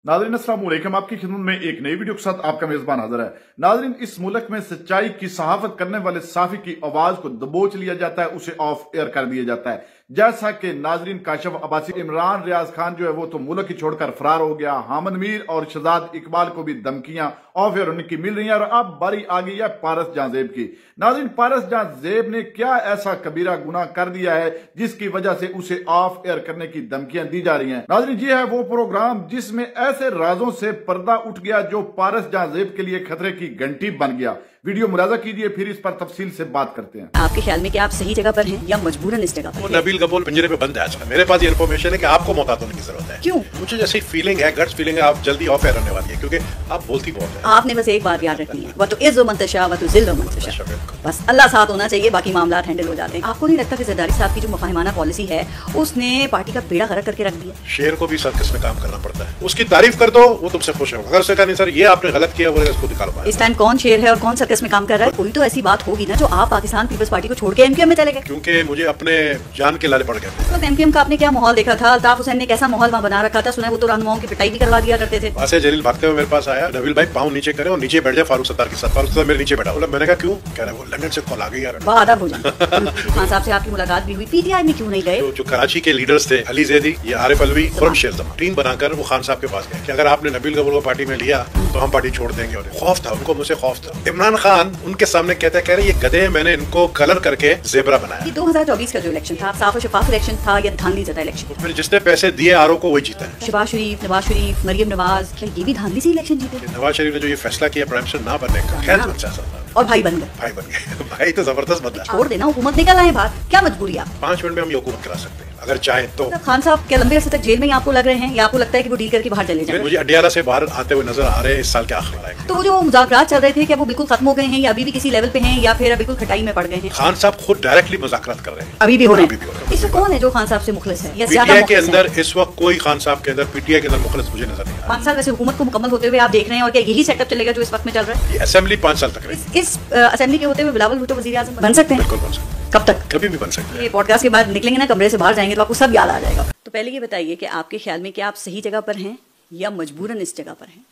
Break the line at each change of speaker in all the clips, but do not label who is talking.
नाज़रीन अस्सलाम वालेकुम, आपकी खिदमत में एक नई वीडियो के साथ आपका मेजबान हाजिर है। नाज़रीन, इस मुल्क में सच्चाई की सहाफत करने वाले साफी की आवाज को दबोच लिया जाता है, उसे ऑफ एयर कर दिया जाता है। जैसा कि नाज़रीन काशिफ अब्बासी, इमरान रियाज खान जो है वो तो मुल्क ही छोड़कर फरार हो गया। हामिद मीर और शहजाद इकबाल को भी धमकियां ऑफ एयर उनकी मिल रही हैं और अब बारी आ गई है पारस जहां की। नाज़रीन, पारस जहां ने क्या ऐसा कबीरा गुनाह कर दिया है जिसकी वजह से उसे ऑफ एयर करने की धमकियां दी जा रही हैं। नाज़रीन, ये है वो प्रोग्राम जिसमें ऐसे राजों से पर्दा उठ गया जो पारस जहां के लिए खतरे की घंटी बन गया। वीडियो मुलाजा कीजिए, फिर इस पर तफसील से बात करते हैं।
आपके ख्याल में क्या आप सही जगह पर हैं या मजबूरन इस जगह पर?
वो नबील गबूल पिंजरे में बंद है आजकल। मेरे पास ये इन्फॉर्मेशन है कि आपको मोहतात होने की जरूरत है।
क्यों?
मुझे जैसी फीलिंग है, गट्स फीलिंग है, आप जल्दी ऑफ एयर होने वाली है क्योंकि आप बोलती बहुत है।
आपने बस एक बात याद रखनी है, वह तो इज़्ज़ो मंतशा व तो ज़िल्लो मंतशा। बस अल्लाह साथ होना चाहिए, बाकी मामला हैंडल हो जाते हैं। आपको नहीं लगता कि जरदारी साहब की जो मुफाहिमाना पॉलिसी है उसने पार्टी का बेड़ा गर्क करके रख दिया?
शेर को भी सर्कस में काम करना पड़ता है। उसकी तारीफ कर दो, वो तुमसे खुश होगा। अगर उससे कहा नहीं सर ये आपने गलत किया, बोलेगा इसको निकालो।
इस टाइम कौन शेर है और कौन सर्कस में काम कर रहा है? कोई तो ऐसी बात होगी ना जो आप पाकिस्तान पीपल्स पार्टी को छोड़ के एमक्यूएम में चले गए।
क्योंकि मुझे अपने जान के लाले पड़ गए।
तो एमक्यूएम का आपने क्या माहौल देखा था? अल्ताफ हुसैन ने कैसा माहौल वहाँ बना रखा था? सुना है वो तो रहनुमाओं की पिटाई भी करवा दिया करते थे।
वहाँ से जलील भागते हुए मेरे पास आया, नबील भाई पाँव नीचे करे और नीचे बैठ जाए फारूक सत्तार के साथ। फारूक सत्तार मेरे नीचे बैठा। बोला, मैंने कहा क्यों? कह रहा है वो लंदन से कॉल आ गई यार।
बादा भोजन खान साहब से आपकी मुलाकात भी हुई, पीटीआई में क्यों नहीं गए?
जो कराची के लीडर्स थे, अली जैदी, ये आरिफ अलवी, खुर्रम शेर जमान, टीम बनाकर वो खान साहब के पास गए कि अगर आपने नबील गबूल को पार्टी में लिया तो हम पार्टी छोड़ देंगे। और खौफ था उनको, मुझसे खौफ था। इमरान खान उनके सामने कह रहे ये गधे, मैंने इनको कलर करके जेबरा बनाया।
2024 का जो इलेक्शन था, साफ और शफाफ इलेक्शन था या धांधली ज़दा इलेक्शन?
फिर जिसने पैसे दिए आरओ को वही जीता है।
शहबाज शरीफ, नवाज शरीफ, मरियम नवाज, क्या ये भी धांधली से इलेक्शन जीते?
नवाज शरीफ ने जो ये फैसला किया प्राइम मिनिस्टर ना बनने का, खैर
और भाई बन गए।
भाई बन गए। भाई तो जबरदस्त बदला।
छोड़ देना, हुकूमत निकल आए बाहर, क्या मजबूरी आप?
5 मिनट में हम ये हुकूमत करा सकते हैं अगर चाहे तो।
खान साहब क्या लंबे अरसे तक जेल में ही आपको लग रहे हैं या आपको लगता है कि वो डील करके बाहर चले जाएंगे?
मुझे अडियाला से बाहर आते हुए नजर आ रहे हैं इस साल के आखिर में।
तो वो जो मुज़ाकरात चल रहे थे, क्या वो बिल्कुल खत्म हो गए हैं या अभी भी किसी लेवल पे हैं या फिर बिल्कुल खटाई में पड़ गए हैं?
खान साहब खुद डायरेक्टली मुज़ाकरात कर रहे हैं।
अभी भी हो रहे हैं? इसमें कौन है जो खान साहब से मुखलिस है या ज्यादा
पीटीआई के अंदर? इस वक्त कोई खान साहब के अंदर, पीटीआई के अंदर मुखलिस मुझे नजर नहीं आ रहा।
5 साल वैसे हुकूमत को मुकम्मल होते हुए आप देख रहे हैं और क्या यही सेटअप चलेगा जो इस वक्त में चल रहा है?
असेंबली 5 साल तक रहेगी।
इस असेंबली के होते हुए बिलावल भुट्टो वज़ीर आज़म बन सकते हैं?
बिल्कुल बन सकते हैं।
कब तक?
कभी भी बन सकते हैं।
ये पॉडकास्ट के बाद निकलेंगे ना, कमरे से बाहर जाएंगे तो आपको सब याद आ जाएगा। तो पहले ये बताइए कि आपके ख्याल में क्या आप सही जगह पर हैं या मजबूरन इस जगह पर हैं?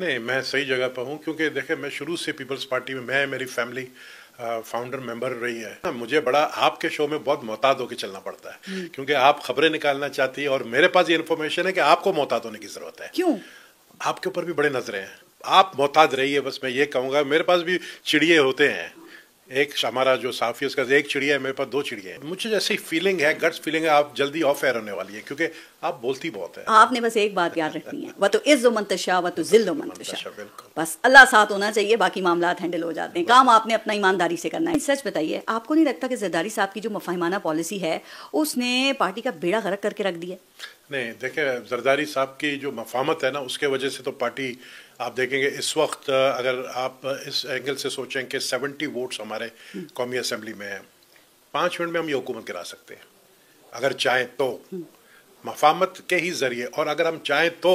नहीं, मैं सही जगह पर हूँ क्योंकि देखें मैं शुरू से पीपल्स पार्टी में, मैं मेरी फैमिली फाउंडर मेंबर रही है। मुझे बड़ा आपके शो में बहुत मोहतात होकर चलना पड़ता है क्योंकि आप खबरें निकालना चाहती है और मेरे पास ये इन्फॉर्मेशन है कि आपको मोहतात होने की जरूरत है।
क्यों?
आपके ऊपर भी बड़े नजरें हैं, आप मोहतात रहिए। बस मैं ये कहूँगा, मेरे पास भी चिड़िए होते हैं। एक हमारा जो साफी उसका एक चिड़िया है, मेरे पास 2 चिड़िया है। मुझे जैसी फीलिंग है, गट्स फीलिंग है, आप जल्दी ऑफ एयर होने वाली है क्योंकि आप बोलती बहुत है।
आपने बस एक बात याद रखनी है, वह तो इज़्ज़ो मंतशा व तो ज़िल्लो मंतशा।
बिल्कुल।
बस अल्लाह साथ होना चाहिए, बाकी मामला हैंडल हो जाते हैं। काम आपने अपना ईमानदारी से करना है। सच बताइए, आपको नहीं लगता कि जरदारी साहब की जो मुफाहिमाना पॉलिसी है उसने पार्टी का बेड़ा गर्क करके रख दिया?
नहीं, देखिए जरदारी साहब की जो मफामत है ना, उसके वजह से तो पार्टी आप देखेंगे इस वक्त, अगर आप इस एंगल से सोचें कि 70 वोट्स हमारे कौमी असेंबली में हैं, 5 मिनट में हम ये हुकूमत गिरा सकते हैं अगर चाहें तो, मफामत के ही जरिए। और अगर हम चाहें तो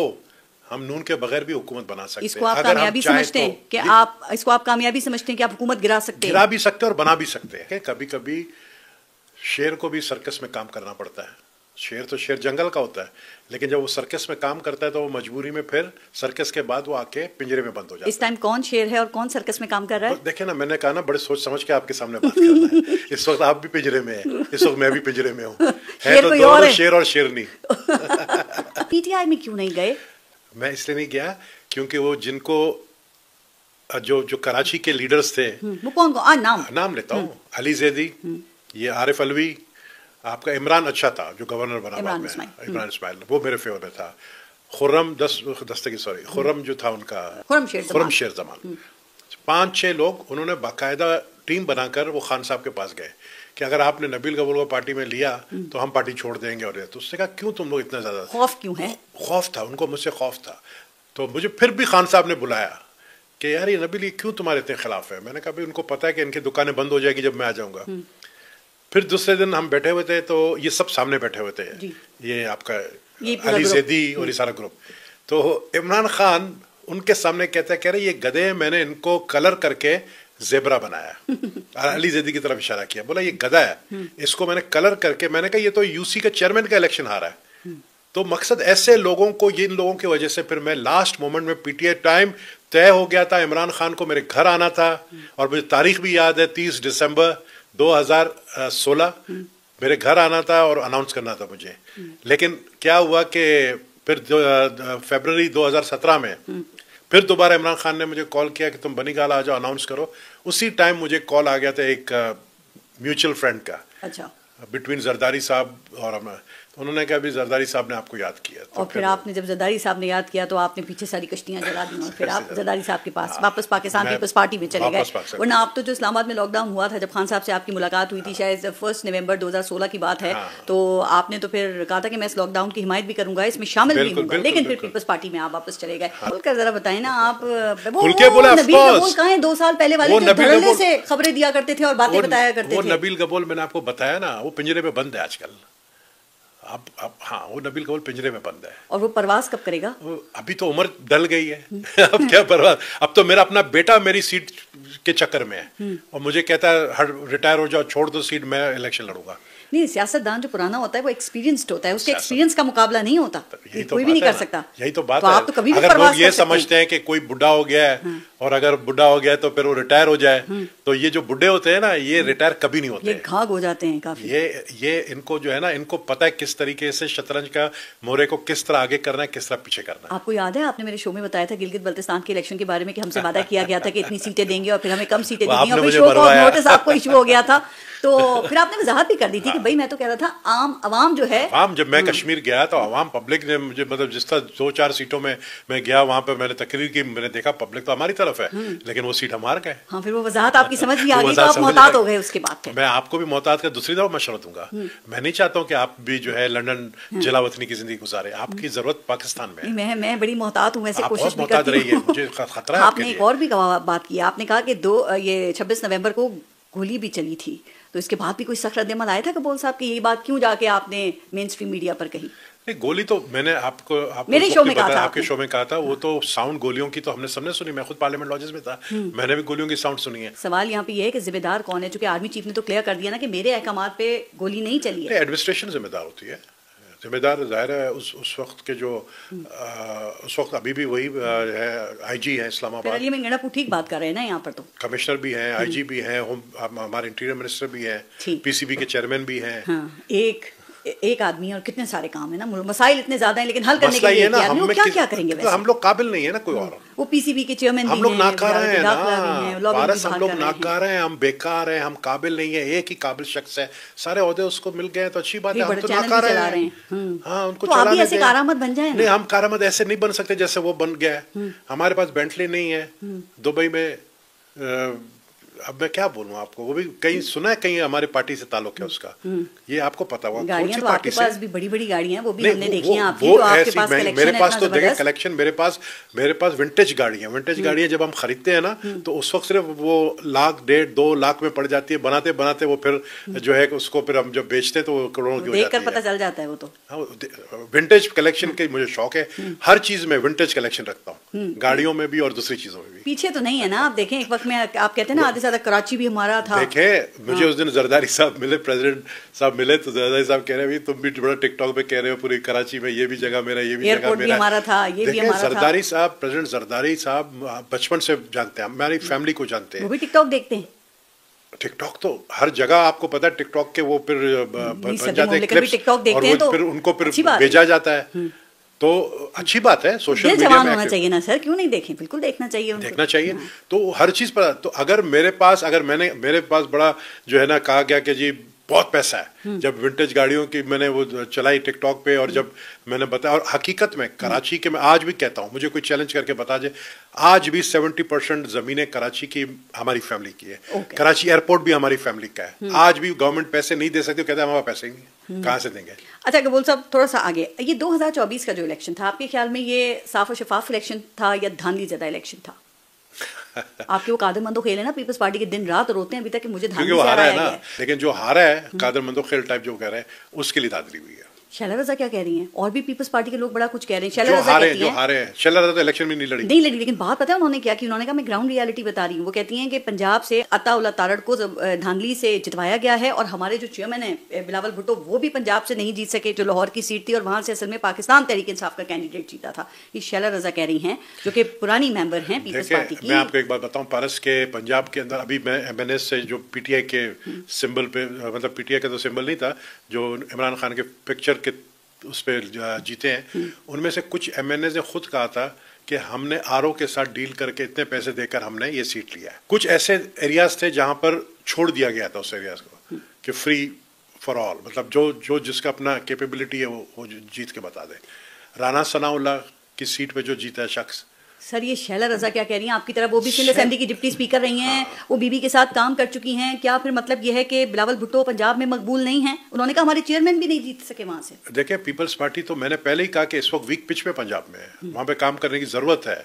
हम नून के बगैर भी हुकूमत बना सकते हैं।
इसको आप कामयाबी समझते हैं कि इसको आप कामयाबी समझते हैं कि आप हुकूमत गिरा सकते हैं?
गिरा भी सकते हैं और बना भी सकते हैं। कभी कभी शेर को भी सर्कस में काम करना पड़ता है। शेर तो शेर जंगल का होता है, लेकिन जब वो सर्कस में काम करता है तो वो मजबूरी में फिर सर्कस के बाद वो आके पिंजरे में बंद हो जाता है।
इस टाइम कौन शेर है और कौन सर्कस में काम कर रहा है?
तो देखिए ना, मैंने कहा ना, बड़े सोच समझ के आपके सामने बात करना है। इस वक्त आप भी पिंजरे में हैं, इस वक्त मैं भी पिंजरे में हूँ। है तो दोनों शेर और शेरनी।
पीटीआई में क्यों नहीं गए?
मैं इसलिए नहीं गया क्योंकि वो जिनको जो कराची के लीडर्स थे,
वो कौन
नाम लेता हूँ, अली जैदी, ये आरिफ अलवी, आपका इमरान अच्छा था जो गवर्नर बना बाद में, इमरान इस्माइल, वो मेरे फेवर में था। खुर्रम खुर्रम जो था उनका, खुर्रम शेर जमान, 5-6 लोग उन्होंने बाकायदा टीम बनाकर वो खान साहब के पास गए कि अगर आपने नबील गबूल को पार्टी में लिया तो हम पार्टी छोड़ देंगे। और तो उससे कहा क्यों तुम लोग इतना ज्यादा,
खौफ क्यों है?
खौफ था उनको, मुझसे खौफ था। तो मुझे फिर भी खान साहब ने बुलाया कि यार ये नबील क्यों तुम्हारे इतने खिलाफ है। मैंने कहा भाई उनको पता है कि इनकी दुकानें बंद हो जाएगी जब मैं आ जाऊंगा। फिर दूसरे दिन हम बैठे हुए थे तो ये सब सामने बैठे हुए थे, ये आपका अली जैदी और ये सारा ग्रुप। तो इमरान खान उनके सामने कह रहे ये गधे, मैंने इनको कलर करके जेबरा बनाया। अली जैदी की तरफ इशारा किया, बोला ये गधा है, इसको मैंने कलर करके, मैंने कहा ये तो यूसी का चेयरमैन का इलेक्शन हारा है, तो मकसद ऐसे लोगों को, जिन लोगों की वजह से फिर मैं लास्ट मोमेंट में पीटीआई टाइम तय हो गया था, इमरान खान को मेरे घर आना था और मुझे तारीख भी याद है 30 दिसंबर 2016 मेरे घर आना था और अनाउंस करना था मुझे। लेकिन क्या हुआ कि फिर फरवरी 2017 में फिर दोबारा इमरान खान ने मुझे कॉल किया कि तुम बनीगाला आ जाओ, अनाउंस करो। उसी टाइम मुझे कॉल आ गया था एक म्यूचुअल फ्रेंड का,
अच्छा,
बिटवीन जरदारी साहब और हम। उन्होंने कहा भी जरदारी साहब ने आपको याद किया। तो
और फिर आपने जब जरदारी साहब ने याद किया तो आपने पीछे सारी कश्तियां जला दी और फिर आप जरदारी साहब के पास वापस पाकिस्तान पीपल्स पार्टी में चले गए। वरना आप तो जो इस्लामाबाद में लॉकडाउन हुआ था, जब खान साहब से आपकी मुलाकात हुई थी, शायद 1 नवंबर 2016 की बात है, तो आपने तो फिर कहा था कि मैं इस लॉकडाउन की हिमायत भी करूंगा, इसमें शामिल भी हूंगा, लेकिन फिर पीपल्स पार्टी में आप वापस चले गए। खुलकर जरा बताएं ना आप, नबील गबोल कहाँ है 2 साल पहले वाले जो धड़ल्ले से खबरें दिया करते थे और बातें बताया करते थे?
वो नबील गबोल मैंने आपको बताया ना, वो पिंजरे में बंद है आजकल। अब हाँ, वो नबील कबूल पिंजरे में बंद है। और
वो परवाज कब करेगा?
अभी तो उम्र डल गई है अब क्या परवाज। अब तो मेरा अपना बेटा मेरी सीट के चक्कर में है और मुझे कहता है रिटायर हो जाओ, छोड़ दो सीट, मैं इलेक्शन लड़ूंगा।
नहीं, सियासतदान जो पुराना होता है वो एक्सपीरियंस्ड होता है, उसके एक्सपीरियंस का मुकाबला नहीं होता, कोई भी नहीं कर सकता।
यही तो बात
है।
आप तो कभी भी अगर लोग ये समझते हैं कि कोई बुढ़ा हो गया है और अगर बुढ़ा हो गया तो फिर वो रिटायर हो जाए, तो ये जो बुढ़े होते हैं ना, ये रिटायर कभी नहीं होते,
ये घाघ हो जाते हैं काफी।
ये इनको जो है ना, इनको पता है किस तरीके से शतरंज का मोरे को किस तरह आगे करना है, किस तरह पीछे करना है।
आपको याद है आपने मेरे शो में बताया था गिलगित बल्तिस्तान के इलेक्शन के बारे में कि हमसे वादा किया गया था कि इतनी सीटें देंगे और फिर हमें कम सीटें देंगे और फिर शो को नोटिस आपको इशू हो गया था, तो फिर आपने वजाहत भी कर दी थी कि भाई मैं तो कह रहा था आवाम जो है,
आवाम, जब मैं कश्मीर गया तो आवाम पब्लिक ने मुझे, मतलब जिस तरह 2-4 सीटों में मैं गया वहां पे मैंने तकरीर की, मैंने देखा पब्लिक तो हमारी तरफ है, लेकिन वो सीट हम हार गए।
हाँ, फिर वो वजाहत आपकी समझ भी आ गई तो आप मोहतात हो गए उसके बाद।
मैं आपको भी मोहतात का दूसरी दफा मशवरा दूंगा। मैं नहीं चाहता हूँ कि आप भी जो है लंदन जलावतनी की जिंदगी गुजारे, आपकी जरूरत पाकिस्तान में है।
मैं बड़ी मोहतात हूँ, वैसे कोशिश भी
करती रही है, मुझे खतरा है।
आपने एक और भी बात की, आपने कहा कि 26 नवंबर को गोली भी चली थी, तो इसके बाद भी कोई सख्त रद्द-ए-अमल आया था कबूल साहब की? यही बात क्यों जाके आपने मेन स्ट्रीम मीडिया पर कही?
नहीं, गोली तो मैंने आपको
मेरे शो में कहा था,
आपके शो में कहा था, वो तो साउंड गोलियों की तो हमने सबने सुनी, मैं खुद पार्लियामेंट लॉजेस में था, मैंने भी गोलियों की साउंड सुनी है।
सवाल यहाँ पे ये है कि जिम्मेदार कौन है? चूंकि आर्मी चीफ ने तो क्लियर कर दिया ना कि मेरे अहकामात पे गोली नहीं चली है।
एडमिनिस्ट्रेशन जिम्मेदार होती है, जिम्मेदार जाहिर है उस वक्त के जो उस वक्त अभी भी वही है, आईजी है इस्लामाबाद।
अली गंडापुर ठीक बात कर रहे हैं ना, यहाँ पर तो
कमिश्नर भी हैं, आईजी भी हैं, हमारे इंटीरियर मिनिस्टर भी हैं, पीसीबी के चेयरमैन भी हैं।
हाँ, एक आदमी और कितने सारे काम है ना, मसाइल इतने ज्यादा हैं, लेकिन हल करने के लिए क्या करेंगे? वैसे
हम लोग काबिल नहीं है ना कोई और।
वो पीसीबी के चेयरमैन
हम लोग नाकार हैं ना, भारत हम लोग नाकार हैं, हम बेकार हैं, हम काबिल नहीं है। एक ही काबिल शख्स है, सारे ओहदे उसको मिल गए तो अच्छी बात है, हम तो नाकार हैं। हाँ, उनको चलाने
ऐसे कारामद बन जाए।
नहीं, हम कारामद ऐसे नहीं बन सकते जैसे वो बन गया है। हमारे पास बेंटली नहीं है, दुबई में, अब मैं क्या बोलूं आपको, वो भी कहीं सुना है, कहीं हमारे पार्टी से ताल्लुक है उसका, ये आपको पता होगा।
गाड़ियां तो आपके पास भी बड़ी गाड़ियां हैं, वो भी हमने देखी हैं आपकी,
वो
तो आपके
ऐसी,
पास
मेरे पास तो देखिए कलेक्शन, मेरे पास विंटेज गाड़ियां जब हम खरीदते हैं ना, तो उस वक्त सिर्फ वो 1-1.5-2 लाख में पड़ जाती है, बनाते बनाते वो फिर जो है उसको फिर हम जब बेचते हैं तो वो करोड़ों की हो जाती है।
पता चल जाता है वो तो।
विंटेज कलेक्शन के मुझे शौक है, हर चीज में विंटेज कलेक्शन रखता हूँ, गाड़ियों में भी और दूसरी चीजों में भी।
पीछे तो नहीं है ना, आप देखें एक वक्त में आप कहते हैं ना आधे ज्यादा कराची भी हमारा था।
देखें, मुझे उस दिन जरदारी साहब मिले, प्रेसिडेंट साहब मिले, तो जरदारी साहब कह रहे हैं तुम भी बड़ा टिकटॉक पे कह रहे हो पूरी कराची में ये भी जगह मेरा, ये भी जगह मेरा,
हमारा था, ये भी हमारा था।
जरदारी साहब, प्रेसिडेंट जरदारी साहब बचपन से जानते हैं, हमारी फैमिली को जानते हैं।
वो भी टिकटॉक देखते हैं।
टिकटॉक तो हर जगह आपको पता है, टिकटॉक के वो फिर बन जाते हैं क्लिप्स और फिर उनको फिर भेजा जाता है, तो अच्छी बात है। सोशल मीडिया
जवान होना चाहिए ना सर, क्यों नहीं देखें? बिल्कुल देखना चाहिए,
देखना चाहिए। तो हर चीज पर, तो अगर मेरे पास बड़ा जो है ना, कहा गया कि जी बहुत पैसा है, जब विंटेज गाड़ियों की मैंने वो चलाई टिकटॉक पे, और जब मैंने बताया, और हकीकत में कराची के, मैं आज भी कहता हूँ, मुझे कोई चैलेंज करके बता दे, आज भी 70% जमीनें कराची की हमारी फैमिली की है। कराची एयरपोर्ट भी हमारी फैमिली का है। आज भी गवर्नमेंट पैसे नहीं दे सकती, कहते हैं हमारे पैसे ही नहीं, कहाँ से देंगे?
अच्छा कबूल साहब, थोड़ा सा आगे, ये 2024 का जो इलेक्शन था, आपके ख्याल में ये साफ और शफाफ इलेक्शन था या धांधली ज़्यादा इलेक्शन था? आपके वो कादर मंदो खेल है ना, पीपल्स पार्टी के दिन रात रोते हैं अभी तक कि मुझे धांधली से हराया है,
लेकिन जो हारा है कादर मंदो खेल टाइप जो कह रहे हैं, उसके लिए धांधली हुई है।
शैला रज़ा क्या कह रही हैं? और भी पीपल्स पार्टी के लोग बड़ा कुछ कह रहे हैं। शैला रज़ा कहती हैं,
जो हारे हैं, शैला रज़ा तो इलेक्शन में नहीं लड़ी,
लेकिन बात पता है उन्होंने क्या की? उन्होंने कहा मैं ग्राउंड रियलिटी बता रही हूँ। वो कहती हैं कि पंजाब से अताउल्लाह तारड़ को धांधली से जितवाया गया है और हमारे जो चेयरमैन है बिलावल भुट्टो वो भी पंजाब से नहीं जीत सके, जो लाहौर की सीट थी, और वहां से असल में पाकिस्तान तहरीक इंसाफ का कैंडिडेट जीता था। ये शैला रज़ा कह रही हैं, जो कि पुरानी मेंबर हैं पीपल्स पार्टी की।
मैं आपको एक बात बताऊं, पारस के पंजाब के अंदर अभी मैं MNS से जो PTI के सिंबल पे, मतलब PTI का तो सिंबल नहीं था, जो इमरान खान के पिक्चर के उस पर जीते हैं, उनमें से कुछ MNS ने खुद कहा था कि हमने RO के साथ डील करके इतने पैसे देकर हमने ये सीट लिया है। कुछ ऐसे एरियाज थे जहां पर छोड़ दिया गया था उस एरियाज को कि फ्री फॉर ऑल, मतलब जो जिसका अपना कैपेबिलिटी है वो जीत के बता दे। राना सनाउल्लाह की सीट पे जो जीता है शख्स।
सर ये शैला रज़ा क्या कह रही हैं? आपकी तरफ वो भी सिंध असेंबली की डिप्टी स्पीकर रही हैं, वो बीबी के साथ काम कर चुकी हैं। क्या फिर मतलब ये है कि बिलावल भुट्टो पंजाब में मकबूल नहीं है? उन्होंने कहा हमारे चेयरमैन भी नहीं जीत सके वहां से।
देखिए, पीपल्स पार्टी तो मैंने पहले ही कहा कि इस वक्त वीक पिच पे पंजाब में है, वहाँ पे काम करने की ज़रूरत है।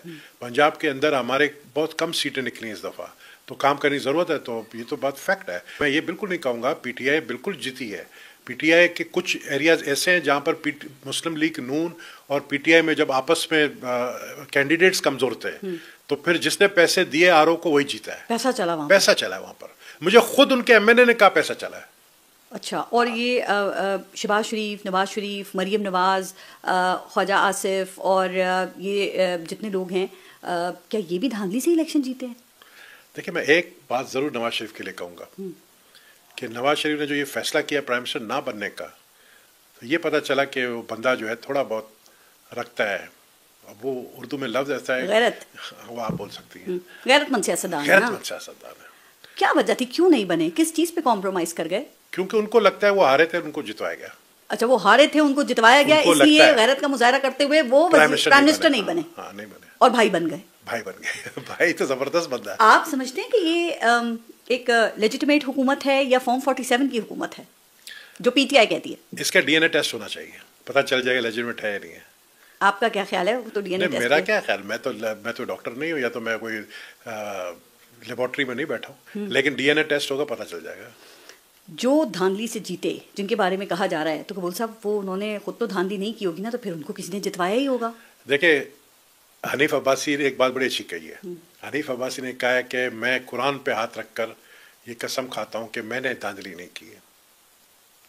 पंजाब के अंदर हमारे बहुत कम सीटें निकली इस दफ़ा, तो काम करने की ज़रूरत है। तो ये तो बात फैक्ट है। मैं ये बिल्कुल नहीं कहूँगा PTI बिल्कुल जीती है। PTI के कुछ एरियाज ऐसे हैं जहाँ पर मुस्लिम लीग नून और PTI में जब आपस में कैंडिडेट्स कमजोर थे, तो फिर जिसने पैसे दिए RO को वही जीता है।
पैसा चला वहाँ,
पैसा चला है वहाँ पर। मुझे खुद उनके MNA ने कहा पैसा चला है।
अच्छा, और ये शहबाज शरीफ, नवाज शरीफ, मरियम नवाज, ख्वाजा आसिफ और ये जितने लोग हैं, क्या ये भी धांधली से इलेक्शन जीते हैं?
देखिए, मैं एक बात ज़रूर नवाज शरीफ के लिए कहूँगा कि नवाज शरीफ ने जो ये फैसला किया प्राइम मिनिस्टर ना बनने का, तो ये पता चला कि वो बंदा जो है थोड़ा बहुत रखता है। अब वो उर्दू में लफ्ज़ ऐसा है, गैरत, वो आप बोल सकती हैं,
गैरतमंद सियासतदान है।
गैरतमंद सियासतदान है।
क्या वजह थी, क्यों नहीं बने? किस चीज़ पे कॉम्प्रोमाइज़ कर गए?
क्योंकि उनको लगता है वो हारे थे, उनको जितवाया गया।
अच्छा, वो हारे थे, उनको जितवाया गया, इसलिए गैरत का मुजाहरा करते हुए वो प्राइम मिनिस्टर नहीं बने।
हाँ, नहीं बने,
और भाई बन गए।
भाई बन गए। भाई तो जबरदस्त बंदा है।
आप समझते हैं कि ये एक लेजिटिमेट हुकूमत है या फॉर्म 47 की हुकूमत है जो PTI कहती है?
इसका DNA टेस्ट होना चाहिए, पता चल जाएगा लेजिटिमेट है या नहीं है।
आपका क्या ख्याल है? वो तो DNA टेस्ट।
मेरा क्या ख्याल, मैं तो डॉक्टर नहीं हूँ, या तो मैं कोई लेबोरेटरी में नहीं बैठा हूँ, लेकिन DNA टेस्ट होगा, पता चल जाएगा।
जो धांधली से जीते, जिनके बारे में कहा जा रहा है, तो कबूल साहब वो उन्होंने खुद तो धांधली नहीं की होगी ना, तो फिर उनको किसी ने जितवाया ही होगा।
देखिए, हनीफ अब्बासी ने एक बात बड़ी अच्छी कही है। हनीफ अब्बासी ने कहा है कि मैं कुरान पे हाथ रखकर ये कसम खाता हूँ कि मैंने धांधली नहीं की है।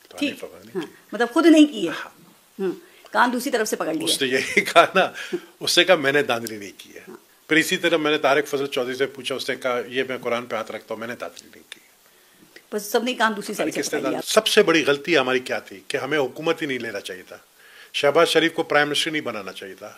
तो
ठीक, हाँ, मतलब खुद नहीं की है। हाँ। कान दूसरी तरफ से पकड़ लिया।
उसने यही कहा ना, उससे कहा मैंने धांधली नहीं की है। फिर इसी तरह मैंने तारिक फजल चौधरी से पूछा, उसने कहा ये मैं कुरान पे हाथ रखता हूँ, मैंने धांधली नहीं की।
बस सबने कान दूसरी साइड से पकड़ लिया।
सबसे बड़ी गलती हमारी क्या थी कि हमें हुकूमत ही नहीं लेना चाहिए था। शहबाज शरीफ को प्राइम मिनिस्टर नहीं बनाना चाहिए था।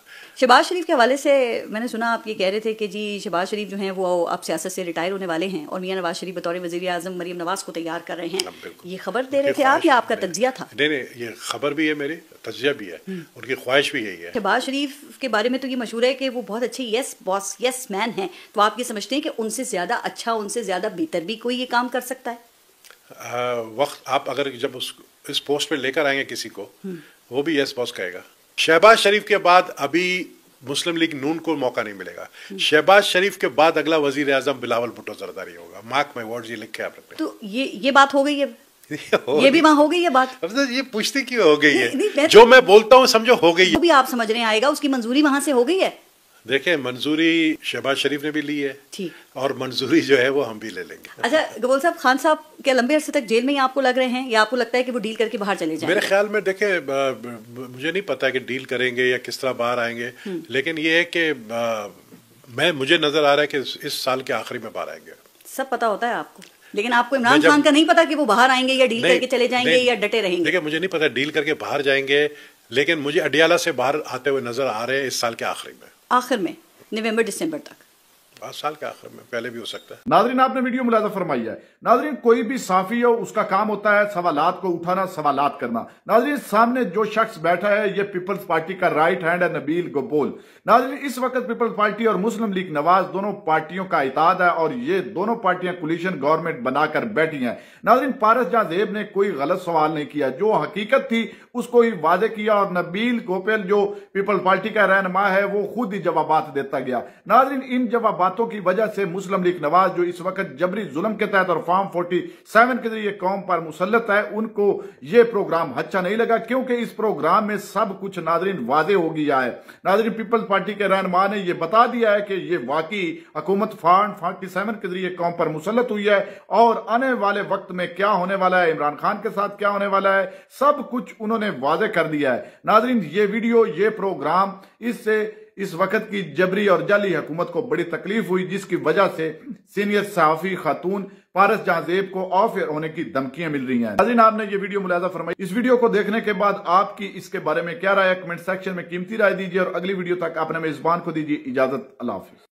शहबाज शरीफ के हवाले से मैंने सुना आप ये कह रहे थे कि जी शहबाज शरीफ जो हैं वो अब सियासत से रिटायर होने वाले हैं और मियां नवाज शरीफ बतौर वज़ीर आज़म मरीम नवाज को तैयार कर रहे हैं। ये खबर दे रहे थे आप या आपका तज्जिया था?
नहीं, ये खबर भी है, मेरी तज्जिया भी है, उनकी ख्वाहिश भी यही है।
शहबाज शरीफ के बारे में तो ये मशहूर है कि वो बहुत अच्छे यस बॉस, यस मैन हैं। तो आप ये समझते हैं कि उनसे ज़्यादा अच्छा, उनसे ज़्यादा बेहतर भी कोई ये काम कर सकता है?
वक्त आप अगर जब इस पोस्ट पे लेकर आएंगे किसी को, वो भी यस बॉस कहेगा। शहबाज शरीफ के बाद अभी मुस्लिम लीग नून को मौका नहीं मिलेगा। शहबाज शरीफ के बाद अगला वजीर आजम बिलावल भुट्टो जरदारी होगा। मार्क माय वर्ड्स, ये लिखे आप रखते।
तो ये बात हो गई है, ये भी वहाँ हो गई है बात।
अब तो ये पूछती क्यों हो गई है? जो मैं बोलता हूँ समझो हो गई है।
वो भी आप समझ रहे आएगा, उसकी मंजूरी वहाँ से हो गई है।
देखिए, मंजूरी शहबाज शरीफ ने भी ली है,
ठीक, और
मंजूरी जो है वो हम भी ले लेंगे।
अच्छा गबूल साहब, खान साहब क्या लंबे अरसे तक जेल में ही आपको लग रहे हैं या आपको लगता है कि वो डील करके बाहर चले जाएंगे?
मेरे ख्याल में देखिए, मुझे नहीं पता कि डील करेंगे या किस तरह बाहर आएंगे, लेकिन ये है कि मुझे नजर आ रहा है कि इस साल के आखिरी में बाहर आएंगे।
सब पता होता है आपको, लेकिन आपको इमरान खान का नहीं पता कि वो बाहर आएंगे या डील करके चले जाएंगे या डटे रहेंगे?
देखिए, मुझे नहीं पता डील करके बाहर जाएंगे, लेकिन मुझे अडियाला से बाहर आते हुए नजर आ रहे हैं इस साल के आखिरी में।
आखिर में नवंबर दिसंबर तक,
साल के आखिर में, पहले भी हो सकता है।
नाजरीन, आपने वीडियो मुलाजा फरमाई है। नाजरीन, कोई भी साफी हो उसका काम होता है सवालात को उठाना, सवालात करना। नाजरीन, सामने जो शख्स बैठा है ये पीपल्स पार्टी का राइट हैंड है, नबील गब्बोल। नाजरीन, इस वक्त पीपल्स पार्टी और मुस्लिम लीग नवाज दोनों पार्टियों का इत्तेहाद है और ये दोनों पार्टियां कोलिशन गवर्नमेंट बनाकर बैठी हैं। नाजरीन, पारस जहां ज़ेब ने कोई गलत सवाल नहीं किया, जो हकीकत थी उसको ही वादे किया और नबील गोपेल जो पीपल्स पार्टी का रहनुमा है वो खुद ही जवाबात देता गया। नाजरीन, इन जवाबात बातों की वजह से मुस्लिम लीग नवाज जो इस वक्त जबरी जुल्म के तहत और फॉर्म 47 के जरिए कौम पर मुसल्लत है, उनको ये प्रोग्राम अच्छा नहीं लगा, क्योंकि इस प्रोग्राम में सब कुछ नाजरीन वादे हो गया है। नाजरीन पीपल्स पार्टी के रहनुमा ने यह बता दिया है कि ये वाकई हुकूमत फॉर्म 47 के जरिए कौम पर मुसल्लत हुई है और आने वाले वक्त में क्या होने वाला है, इमरान खान के साथ क्या होने वाला है, सब कुछ उन्होंने वादे कर दिया है। नाजरीन ये वीडियो, ये प्रोग्राम, इससे इस वक्त की जबरी और जाली हुकूमत को बड़ी तकलीफ हुई, जिसकी वजह से सीनियर सहाफी खातून पारस जहांजेब को ऑफ एयर होने की धमकियां मिल रही हैं। नाज़रीन, आपने ये वीडियो मुलाजा फरमाई। इस वीडियो को देखने के बाद आपकी इसके बारे में क्या राय है, कमेंट सेक्शन में कीमती राय दीजिए और अगली वीडियो तक अपने मेजबान को दीजिए इजाजत। अल्लाह हाफिज।